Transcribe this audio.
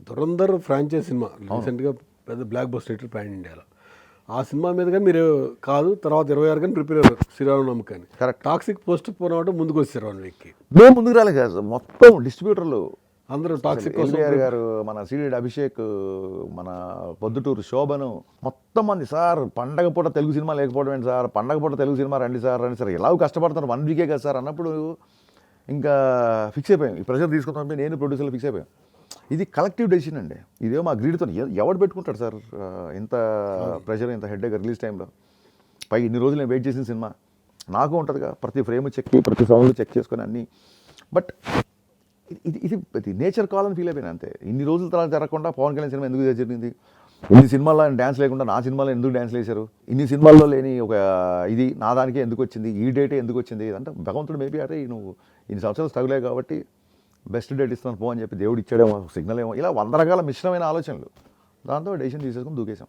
Dhurandhar franchise cinema రీసెంట్గా పెద్ద block buster hit pan ఇండియాలో. ఆ సినిమా మీద కానీ మీరు కాదు తర్వాత 26 కానీ ప్రిపేర్ అయ్యారు శ్రీరామనవమికి కానీ. కరెక్ట్. టాక్సిక్ పోస్ట్ పోవడం ముందుకు వచ్చారు 1 వీక్కి. మేము ముందుకు రాలేదు కదా, మొత్తం డిస్ట్రిబ్యూటర్లు అందరూ టాక్సిక్ ఎల్బీఆర్ గారు, మన సిడి అభిషేక్, మన పొద్దుటూరు శోభను, మొత్తం మంది సార్ పండగ పూట తెలుగు సినిమా లేకపోవడం ఏంటి సార్, పండగ పూట తెలుగు సినిమా రండి సార్ ఎలాగో కష్టపడుతున్నారు 1 వీకే కదా సార్ అన్నప్పుడు ఇంకా ఫిక్స్ అయిపోయాం. ఈ ప్రెషర్ తీసుకుంటాం, నేను ప్రొడ్యూసర్లు ఫిక్స్ అయిపోయాం. ఇది కలెక్టివ్ డెసిషన్ అండి. ఇదేమో మా గ్రీడ్తో ఎవడు పెట్టుకుంటాడు సార్ ఇంత ప్రెషర్, ఇంత హెడ్ రిలీజ్ టైంలో. పైగా ఇన్ని రోజులు నేను వెయిట్ చేసిన సినిమా నాకు ఉంటుందిగా, ప్రతి ఫ్రేమ్ చెక్, ప్రతి సౌండ్ చెక్ చేసుకొని అన్నీ. బట్ ఇది నేచర్ కాల్ అని ఫీల్ అయిపోయినా అంతే. ఇన్ని రోజుల తర్వాత జరగకుండా పవన్ కళ్యాణ్ సినిమా ఎందుకు జరిగింది, ఇన్ని సినిమాల్లో ఆయన డ్యాన్స్ లేకుండా నా సినిమాలో ఎందుకు డ్యాన్స్ వేశారు, ఇన్ని సినిమాల్లో లేని ఒక ఇది నా దానికే ఎందుకు వచ్చింది, ఈ డేటే ఎందుకు వచ్చింది అంటే భగవంతుడు మేబీ అరే నువ్వు ఇన్ని సంవత్సరాలు తగులే కాబట్టి బెస్ట్ డేట్ ఇస్తున్నాను పో అని చెప్పి దేవుడు ఇచ్చాడేమో, సిగ్నల్ ఏమో, ఇలా 100 రకాల మిశ్రమైన ఆలోచనలు. దాంతో డెసిషన్ తీసేసుకుని దూకేశాం.